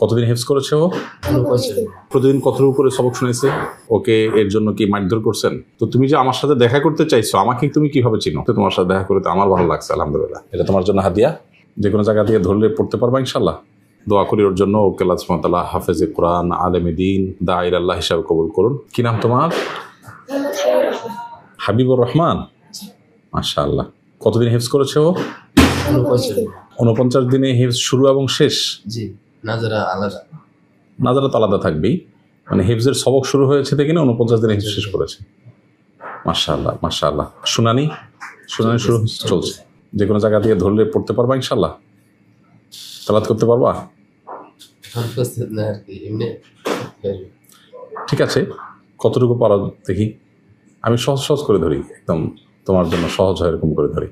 কতদিন হেফজ করেছে ও? 49 দিন। প্রতিদিন কতর উপরে সবক শুনেছে? ওকে এর জন্য কি মারধর করছেন? তো তুমি যে আমার সাথে দেখা করতে চাইছো, আমাকে তুমি কিভাবে চিনো? তো তোমার সাথে দেখা করতে আমার ভালো লাগছে, আলহামদুলিল্লাহ। এটা তোমার জন্য হাদিয়া। যে কোনো জায়গা থেকে ধরলে পড়তে পারবা ইনশাল্লাহ। দোয়া করি ওর জন্য, ওকে আল্লাহ সুবহানাহু ওয়া তাআলা হাফেজে কোরআন, আলেমে দ্বীন, দাঈর আল্লাহ হিসাবে কবুল করুন। কি নাম তোমার? হাবিবুর রহমান। মাশাআল্লাহ। কতদিন হেফজ করেছে ও? 49 দিন। 49 দিনে হেফজ শুরু এবং শেষ? জি, নাজারা আলাদা। নাজারা তো আলাদা থাকবেই, মানে হেফজের সবক শুরু হয়েছে থেকে 49 দিনে হেফজ শেষ করেছে। মাশাআল্লাহ মাশাআল্লাহ। শুনানি শুরু চলছে। যে কোনো জায়গা থেকে ধরলে পড়তে পারবা ইনশাল্লাহ? তেলাওয়াত করতে পারবা? উপস্থিত না আর কি, এমনি ঠিক আছে, কতটুকু পারো দেখি। আমি সহজ করে ধরি, একদম তোমার জন্য সহজ হয় এরকম করে ধরি।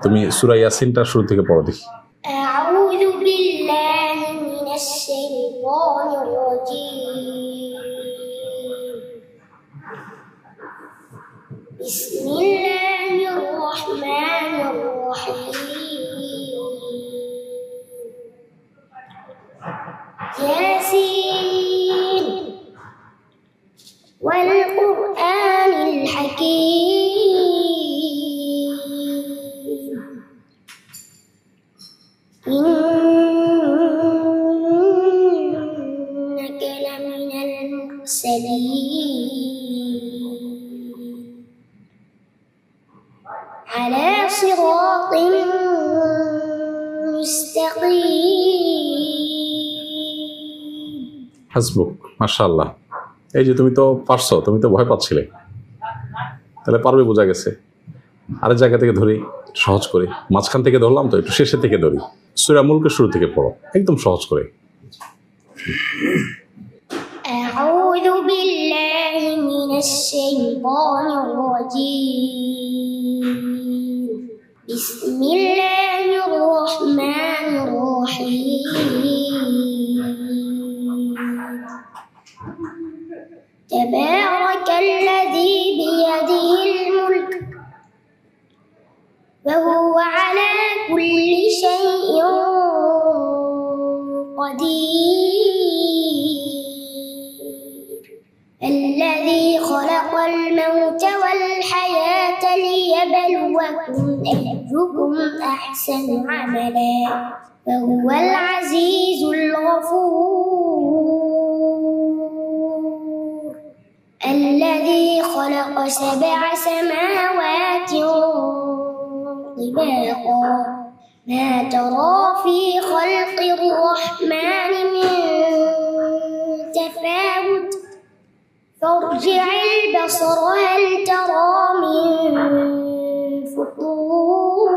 তুমি সূরা ইয়াসিনটা শুরু থেকে পড়ো দেখি। أعوذ بالله من الشيطان الرجيم. بسم الله الرحمن الرحيم. ياسين والقرآن الحكيم إنك لمن المرسلين على صراط مستقيم. হাসবুক। মাশাআল্লাহ। এই যে তুমি তো পারছো, তুমি তো ভয় পাচ্ছিলে, তাহলে পারবে বোঝা গেছে। আরেক জায়গা থেকে ধরি সহজ করে, মাঝখান থেকে ধরলাম তো একটু শেষের থেকে ধরি। সূরা মুলকের শুরু থেকে পড়ো একদম সহজ করে। أعوذ بالله من الشيطان الرجيم. بسم الله الرحمن الرحيم. تبارك الذي بيده الملك وهو على كل شيء قدير. الذي خلق الموت والحياة ليبلوكم أيكم أحسن عملا وهو العزيز الغفور. الذي خلق 7 سماوات طباقا ما ترى في خلق الرحمن من تفاوت فارجع البصر هل ترى من فطور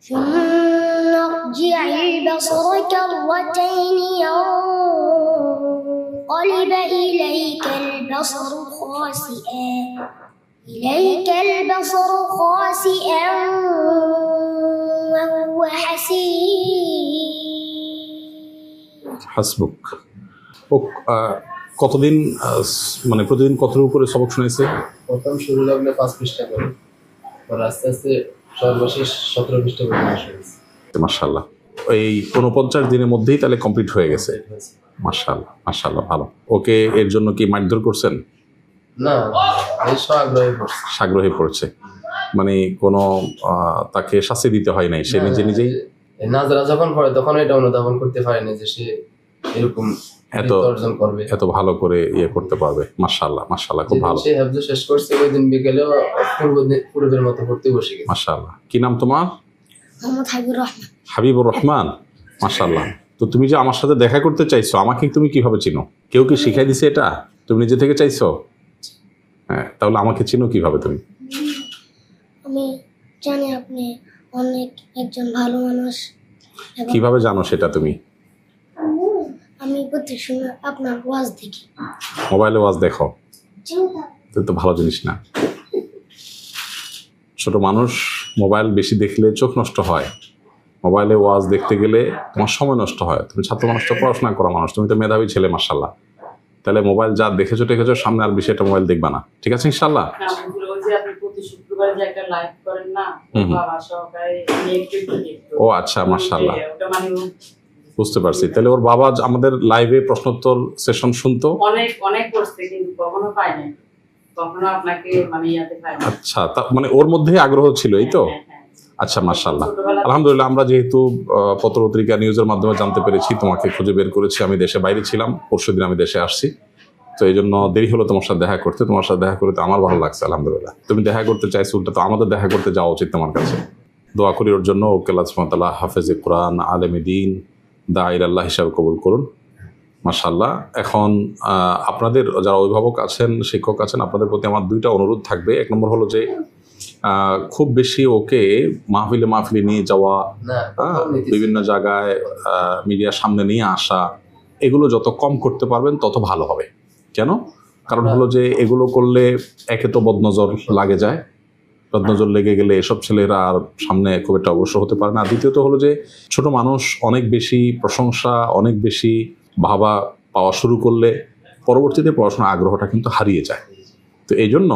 ثم ارجع البصر كرتين ينقلب إليك البصر خاسئا وهو حسير. হাসবুক। ও কতদিন মানে প্রতিদিন কতর উপরে সবক শুনেছে? প্রথম শুরু লাগলে 5 পৃষ্ঠা করে, পর আস্তে আস্তে সর্বশেষ 17 পৃষ্ঠা পর্যন্ত শুনেছি। মাশাআল্লাহ। এই 49 দিনের মধ্যেই তাহলে কমপ্লিট হয়ে গেছে। মাশাআল্লাহ মাশাআল্লাহ, ভালো। ওকে এর জন্য কি মারধর করছেন? না, এই আগ্রহে পড়ছে। সাগ্রহে পড়ছে, মানে কোনো তাকে শাস্তি দিতে হয় নাই, সে নিজে নিজেই নাজারা যখন পড়ে তখন এটা অনুধাবন করতে পারেনি যে সে এরকম এত অর্জন করবে, এত ভালো করে ইয়ে করতে পারবে। মাশাআল্লাহ মাশাআল্লাহ, খুব ভালো। সে হেফজ শেষ করছে ওই দিন বিকেলে পূর্বের মতো পড়তে বসে গেছে। মাশাআল্লাহ। কি নাম তোমার? মোহাম্মদ হাবিবুর রহমান। হাবিবুর রহমান। মাশাআল্লাহ। তো তুমি যে আমার সাথে দেখা করতে চাইছো, আমাকে তুমি কিভাবে চিনো? কেউ কি শিখাই দিছে এটা? তুমি নিজে থেকে চাইছো? হ্যাঁ, তাহলে আমাকে চিনো কিভাবে তুমি? আমি জানি আপনি অনেক একজন ভালো মানুষ। এবং কিভাবে জানো সেটা তুমি? আমি প্রত্যেক সময় আপনার ওয়াজ দেখি। মোবাইলে ওয়াজ দেখো? তো ভালো জিনিস না। ছোট মানুষ মোবাইল বেশি দেখলে চোখ নষ্ট হয়, মোবাইলে ওয়াজ দেখতে গেলে তোমার সময় নষ্ট হয়। তুমি ছাত্র মানুষ, তো পড়াশোনা করা মানুষ, তুমি তো মেধাবী ছেলে মাশাআল্লাহ। তাহলে মোবাইল যা দেখেছো সামনে আর বেশি একটা মোবাইল দেখবা না, ঠিক আছে ইনশাআল্লাহ? প্রতি শুক্রবার যে একটা লাইভ করেন না, বাবা সহকারে আমি একটু দেখতো। ও আচ্ছা, মাশাআল্লাহ, ওটা মানে বুঝতে পারছি। তাহলে ওর বাবা আমাদের লাইভে প্রশ্নোত্তর সেশন শুনতো? অনেক অনেক করছে কিন্তু কখনো পায় নাই, কখনো আপনাকে মানে ইয়াতে পায় না। আচ্ছা, মানে ওর মধ্যে আগ্রহ ছিল, এই তো? আচ্ছা, মাশাআল্লাহ, আলহামদুলিল্লাহ। আমরা যেহেতু পত্রপত্রিকা নিউজের মাধ্যমে জানতে পেরেছি, তোমাকে খুঁজে বের করেছি। আমি দেশে বাইরে ছিলাম, পরশুদিন আমি দেশে আসছি, তো এই জন্য দেরি হলো তোমার সাথে দেখা করতে। তোমার সাথে দেখা করতে আমার ভালো লাগছে, আলহামদুলিল্লাহ। তুমি দেখা করতে চাইছো, উল্টা তো আমাদের দেখা করতে যাওয়া উচিত তোমার কাছে। দোয়া করি ওর জন্য, ওকে আল্লাহ সুবহানাহু ওয়া তাআলা হাফেজে কোরআন, আলেমে দ্বীন, দাঈ আল্লাহ হিসাবে কবুল করুন, মাশাআল্লাহ। এখন আপনাদের যারা অভিভাবক আছেন, শিক্ষক আছেন, আপনাদের প্রতি আমার দুইটা অনুরোধ থাকবে। এক নম্বর হলো যে খুব বেশি ওকে মাহফিলে নিয়ে যাওয়া, বিভিন্ন জায়গায় মিডিয়ার সামনে নিয়ে আসা, এগুলো যত কম করতে পারবেন তত ভালো হবে। কেন? কারণ হলো যে এগুলো করলে একে তো বদনজর লাগে যায়, বদনজর লেগে গেলে এসব ছেলেরা আর সামনে খুব একটা অগ্রসর হতে পারে না। দ্বিতীয়ত হলো যে ছোট মানুষ অনেক বেশি প্রশংসা, অনেক বেশি ভাবা পাওয়া শুরু করলে পরবর্তীতে পড়াশোনার আগ্রহটা কিন্তু হারিয়ে যায়। তো এই জন্য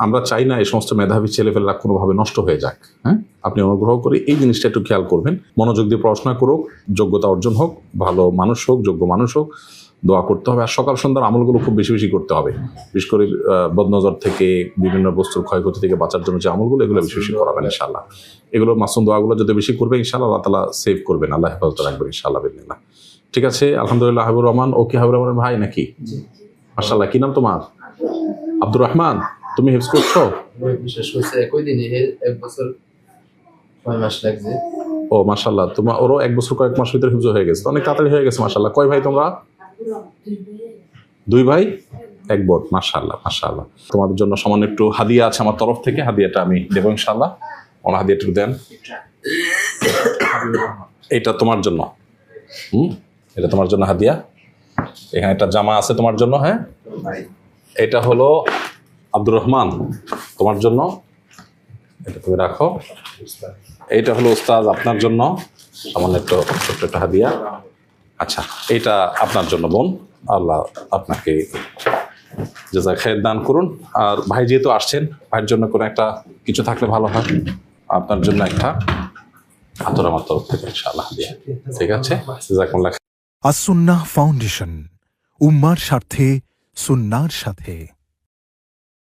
আমরা চাই না এই সমস্ত মেধাবী ছেলেপেলেরা কোনোভাবে নষ্ট হয়ে যাক। হ্যাঁ, আপনি অনুগ্রহ করে এই জিনিসটা একটু খেয়াল করবেন। মনোযোগ দিয়ে পড়াশোনা করুক, যোগ্যতা অর্জন হোক, ভালো মানুষ হোক, যোগ্য মানুষ হোক, দোয়া করতে হবে। আর সকাল সন্ধ্যার আমলগুলো খুব বেশি বেশি করতে হবে। বিশেষ করে বদনজর থেকে, বিভিন্ন বস্তুর ক্ষয়ক্ষতি থেকে বাঁচার জন্য যে আমলগুলো, এগুলো বেশি বেশি করাবেন ইনশাআল্লাহ। এগুলো মাসুম দোয়াগুলো যদি বেশি করবে ইনশাআল্লাহ, আল্লাহ তাআলা সেভ করবেন, আল্লাহ হেফাজত রাখবেন ইনশাআল্লাহ বিল্লাহ। ঠিক আছে, আলহামদুলিল্লাহ। হাবিবুর রহমান, ও কি হাবিবুর রহমানের ভাই নাকি? মাশাআল্লাহ। কি নাম তোমার? আব্দুর রহমান। তুমি হিফজ করছো? বিশেষ করছে একই দিনে 1 বছর 6 মাস লাগছে। ও মাশাআল্লাহ, তোমার ওরও 1 বছর কয়েক মাস ভিতরে হিফজ হয়ে গেছে, অনেক তাড়াতাড়ি হয়ে গেছে মাশাআল্লাহ। কয় ভাই তোমরা? 2 ভাই 1 বোন। মাশাআল্লাহ মাশাআল্লাহ। তোমাদের জন্য সামান্য একটু হাদিয়া আছে আমার তরফ থেকে, হাদিয়াটা আমি দেবো ইনশাআল্লাহ। ওনার হাদিয়াটা একটু দেন। এটা তোমার জন্য, এটা তোমার জন্য হাদিয়া। এখানে একটা জামা আছে তোমার জন্য। হ্যাঁ, এটা হলো আব্দুর রহমান, তোমার জন্য, এটা তুমি রাখো। এইটা হলো উস্তাদ আপনার জন্য, সামান্য একটু ছোট্ট একটা হাদিয়া। আচ্ছা, এটা আপনার জন্য বোন, আল্লাহ আপনাকে জাযায়ে খায়ের দান করুন। আর ভাই যেহেতু আসছেন, ভাইয়ের জন্য কোনো একটা কিছু থাকলে ভালো হয়। আপনার জন্য একটা আতর আমার তরফ থেকে ইনশাআল্লাহ হাদিয়া। ঠিক আছে, জাযাকুমুল্লাহ। আস-সুন্নাহ ফাউন্ডেশন, উম্মার স্বার্থে সুন্নাহর সাথে।